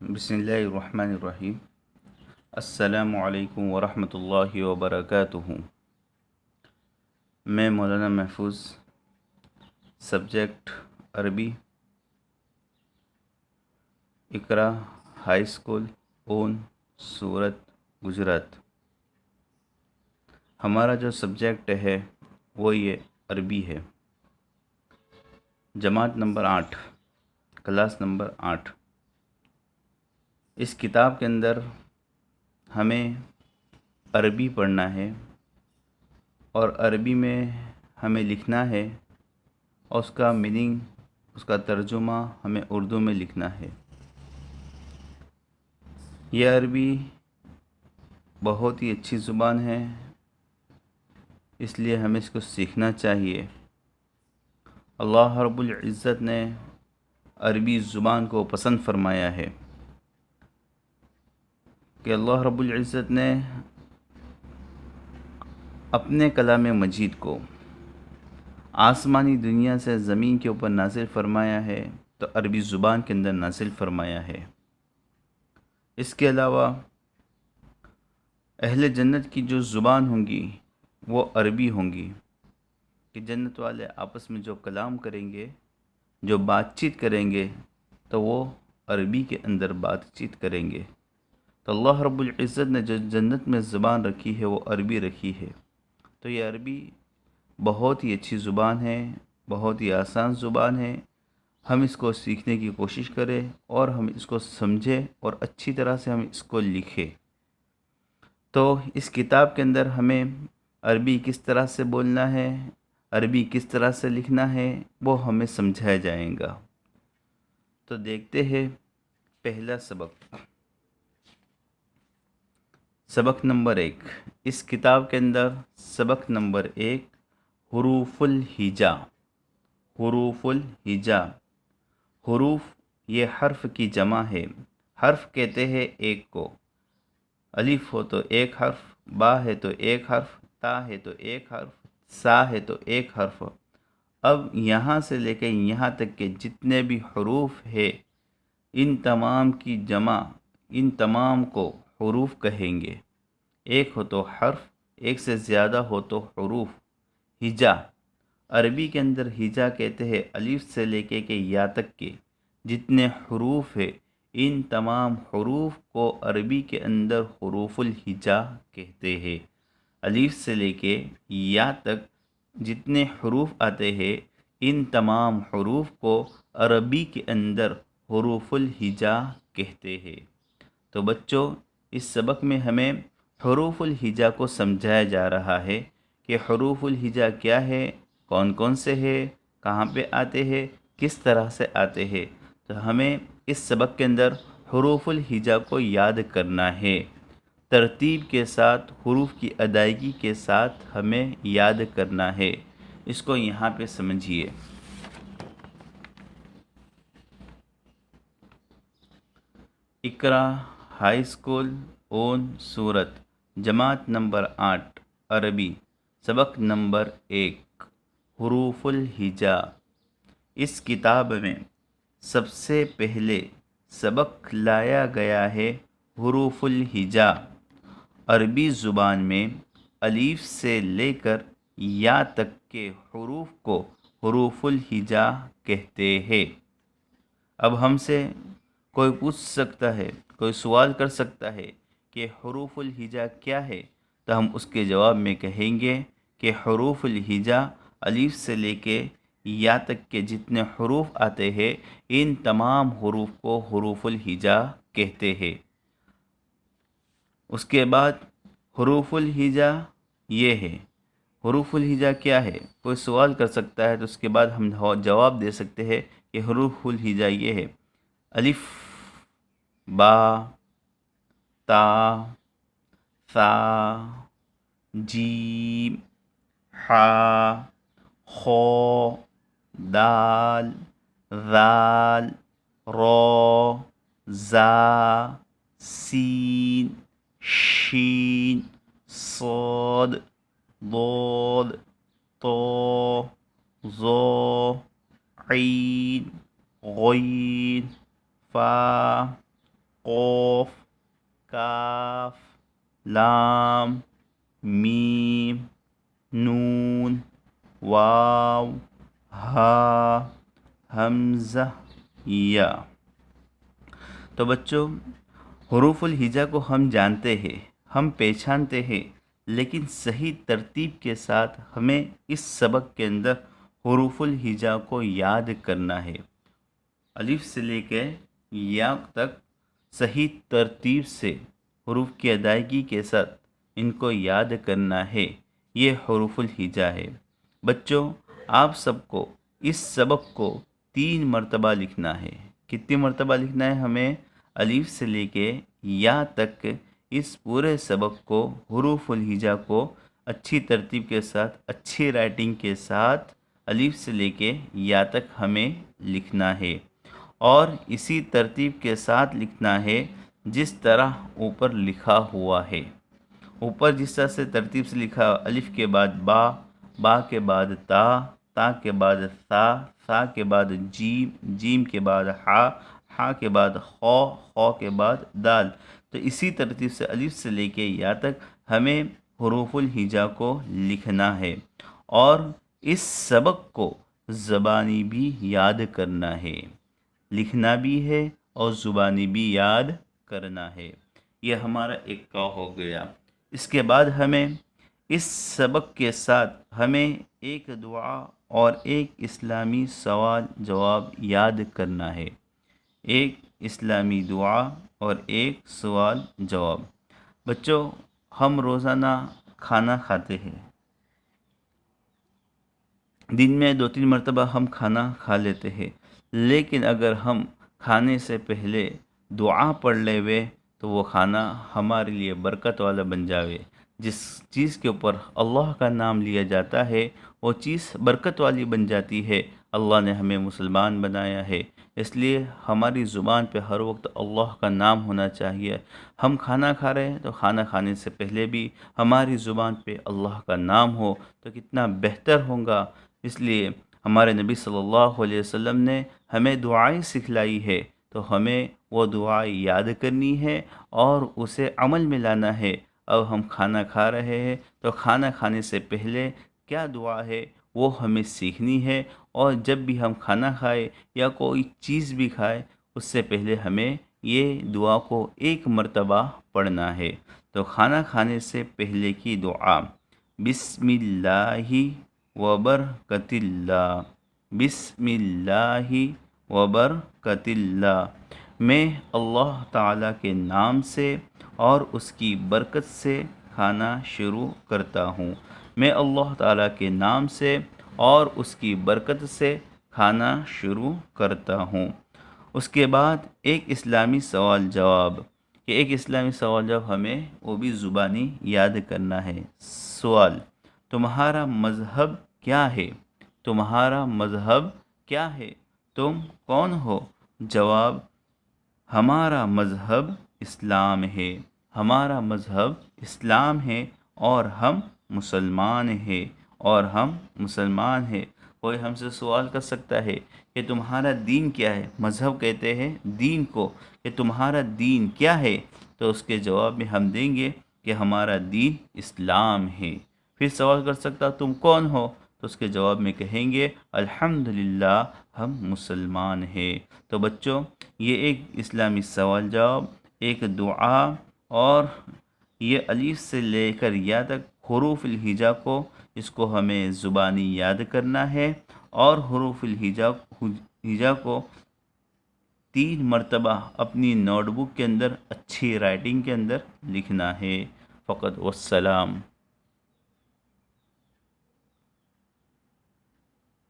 بسم اللہ الرحمن الرحیم۔ السلام علیکم ورحمۃ اللہ وبرکاتہ۔ میں مولانا محفوظ، سبجیکٹ عربی، اقرا ہائی اسکول، اون، سورت، گجرات۔ ہمارا جو سبجیکٹ ہے وہ یہ عربی ہے، جماعت نمبر 8، کلاس نمبر 8۔ اس کتاب کے اندر ہمیں عربی پڑھنا ہے اور عربی میں ہمیں لکھنا ہے اور اس کا میننگ، اس کا ترجمہ ہمیں اردو میں لکھنا ہے۔ یہ عربی بہت ہی اچھی زبان ہے، اس لیے ہمیں اس کو سیکھنا چاہیے۔ اللہ رب العزت نے عربی زبان کو پسند فرمایا ہے کہ اللہ رب العزت نے اپنے کلام مجید کو آسمانی دنیا سے زمین کے اوپر نازل فرمایا ہے تو عربی زبان کے اندر نازل فرمایا ہے۔ اس کے علاوہ اہل جنت کی جو زبان ہوں گی وہ عربی ہوں گی، کہ جنت والے آپس میں جو کلام کریں گے، جو بات چیت کریں گے تو وہ عربی کے اندر بات چیت کریں گے۔ تو اللہ رب العزت نے جو جنت میں زبان رکھی ہے وہ عربی رکھی ہے۔ تو یہ عربی بہت ہی اچھی زبان ہے، بہت ہی آسان زبان ہے۔ ہم اس کو سیکھنے کی کوشش کریں اور ہم اس کو سمجھیں اور اچھی طرح سے ہم اس کو لکھیں۔ تو اس کتاب کے اندر ہمیں عربی کس طرح سے بولنا ہے، عربی کس طرح سے لکھنا ہے، وہ ہمیں سمجھایا جائے گا۔ تو دیکھتے ہیں پہلا سبق نمبر 1۔ اس کتاب کے اندر سبق نمبر 1، حروف الہجا۔ حروف الہجا، حروف یہ حرف کی جمع ہے۔ حرف کہتے ہیں ایک کو، الف ہو تو ایک حرف، با ہے تو ایک حرف، تا ہے تو ایک حرف، سا ہے تو ایک حرف۔ اب یہاں سے لے کے یہاں تک کے جتنے بھی حروف ہے ان تمام کی جمع، ان تمام کو حروف کہیں گے۔ ایک ہو تو حرف، ایک سے زیادہ ہو تو حروف۔ ہجا، عربی کے اندر ہجا کہتے ہیں الف سے لے کے یا تک کے جتنے حروف ہے ان تمام حروف کو عربی کے اندر حروف الہجا کہتے ہیں۔ الف سے لے کے یا تک جتنے حروف آتے ہیں ان تمام حروف کو عربی کے اندر حروف الہجا کہتے ہیں۔ تو بچوں، اس سبق میں ہمیں حروف الہجا کو سمجھایا جا رہا ہے کہ حروف الہجا کیا ہے، کون کون سے ہے، کہاں پہ آتے ہیں، کس طرح سے آتے ہیں۔ تو ہمیں اس سبق کے اندر حروف الہجا کو یاد کرنا ہے، ترتیب کے ساتھ، حروف کی ادائیگی کے ساتھ ہمیں یاد کرنا ہے۔ اس کو یہاں پہ سمجھیے۔ اقرا ہائی اسکول، اون، سورت، جماعت نمبر 8، عربی، سبق نمبر 1، حروف الہجا۔ اس کتاب میں سب سے پہلے سبق لایا گیا ہے حروف الہجا۔ عربی زبان میں الف سے لے کر یا تک کے حروف کو حروف الہجا کہتے ہیں۔ اب ہم سے کوئی پوچھ سکتا ہے، کوئی سوال کر سکتا ہے کہ حروف الہجا کیا ہے، تو ہم اس کے جواب میں کہیں گے کہ حروف الہجا الف سے لے کے یا تک کے جتنے حروف آتے ہیں ان تمام حروف کو حروف الہجا کہتے ہیں۔ اس کے بعد حروف الہجا یہ ہے، حروف الہجا کیا ہے، کوئی سوال کر سکتا ہے تو اس کے بعد ہم جواب دے سکتے ہیں کہ حروف الہجا یہ ہے: الف، با، تا، ثا، جیم، حا، خو، دال، ذال، رو، زا، سین، شین، صاد، ضاد، طا، ظا، عین، غین، فا، قوف کاف لام میم نون واو ہا حمزہ یا۔ تو بچوں، حروف الہجا کو ہم جانتے ہیں، ہم پہچانتے ہیں، لیکن صحیح ترتیب کے ساتھ ہمیں اس سبق کے اندر حروف الہجا کو یاد کرنا ہے۔ الف سے لے کے یا تک صحیح ترتیب سے حروف کی ادائیگی کے ساتھ ان کو یاد کرنا ہے، یہ حروف الہجا ہے۔ بچوں، آپ سب کو اس سبق کو 3 مرتبہ لکھنا ہے۔ کتنی مرتبہ لکھنا ہے ہمیں؟ الف سے لے کے یا تک اس پورے سبق کو، حروف الہجا کو اچھی ترتیب کے ساتھ، اچھی رائٹنگ کے ساتھ الف سے لے کے یا تک ہمیں لکھنا ہے، اور اسی ترتیب کے ساتھ لکھنا ہے جس طرح اوپر لکھا ہوا ہے۔ اوپر جس طرح سے ترتیب سے لکھا، الف کے بعد با، با کے بعد تا، تا کے بعد ثا، ثا کے بعد جیم، جیم کے بعد ہا، ہا کے بعد خو، خو کے بعد دال۔ تو اسی ترتیب سے الف سے لے کے یا تک ہمیں حروف الہجا کو لکھنا ہے، اور اس سبق کو زبانی بھی یاد کرنا ہے، لکھنا بھی ہے اور زبانی بھی یاد کرنا ہے۔ یہ ہمارا ایک کا ہو گیا۔ اس کے بعد ہمیں اس سبق کے ساتھ ہمیں ایک دعا اور ایک اسلامی سوال جواب یاد کرنا ہے، ایک اسلامی دعا اور ایک سوال جواب۔ بچوں، ہم روزانہ کھانا کھاتے ہیں، دن میں 2-3 مرتبہ ہم کھانا کھا لیتے ہیں، لیکن اگر ہم کھانے سے پہلے دعا پڑھ لے وے تو وہ کھانا ہمارے لیے برکت والا بن جاوے۔ جس چیز کے اوپر اللہ کا نام لیا جاتا ہے وہ چیز برکت والی بن جاتی ہے۔ اللہ نے ہمیں مسلمان بنایا ہے، اس لیے ہماری زبان پہ ہر وقت اللہ کا نام ہونا چاہیے۔ ہم کھانا کھا رہے ہیں تو کھانا کھانے سے پہلے بھی ہماری زبان پہ اللہ کا نام ہو تو کتنا بہتر ہوگا۔ اس لیے ہمارے نبی صلی اللہ علیہ وسلم نے ہمیں دعائیں سکھلائی ہے، تو ہمیں وہ دعائیں یاد کرنی ہے اور اسے عمل میں لانا ہے۔ اب ہم کھانا کھا رہے ہیں تو کھانا کھانے سے پہلے کیا دعا ہے وہ ہمیں سیکھنی ہے، اور جب بھی ہم کھانا کھائے یا کوئی چیز بھی کھائے اس سے پہلے ہمیں یہ دعا کو 1 مرتبہ پڑھنا ہے۔ تو کھانا کھانے سے پہلے کی دعا: بسم اللہ وبرکت اللہ، بسم اللہ وبرکت اللہ۔ میں اللہ تعالیٰ کے نام سے اور اس کی برکت سے کھانا شروع کرتا ہوں۔ میں اللہ تعالیٰ کے نام سے اور اس کی برکت سے کھانا شروع کرتا ہوں۔ اس کے بعد ایک اسلامی سوال جواب، کہ ایک اسلامی سوال جواب ہمیں وہ بھی زبانی یاد کرنا ہے۔ سوال: تمہارا مذہب کیا ہے؟ تمہارا مذہب کیا ہے؟ تم کون ہو؟ جواب: ہمارا مذہب اسلام ہے، ہمارا مذہب اسلام ہے، اور ہم مسلمان ہیں، اور ہم مسلمان ہیں۔ کوئی ہم سے سوال کر سکتا ہے کہ تمہارا دین کیا ہے؟ مذہب کہتے ہیں دین کو، کہ تمہارا دین کیا ہے؟ تو اس کے جواب میں ہم دیں گے کہ ہمارا دین اسلام ہے۔ پھر سوال کر سکتا تم کون ہو؟ تو اس کے جواب میں کہیں گے الحمدللہ ہم مسلمان ہیں۔ تو بچوں، یہ ایک اسلامی سوال جواب، ایک دعا، اور یہ الف سے لے کر یا تک حروف الہجا کو، اس کو ہمیں زبانی یاد کرنا ہے، اور حروف الہجا کو 3 مرتبہ اپنی نوٹ بک کے اندر اچھی رائٹنگ کے اندر لکھنا ہے۔ فقط والسلام۔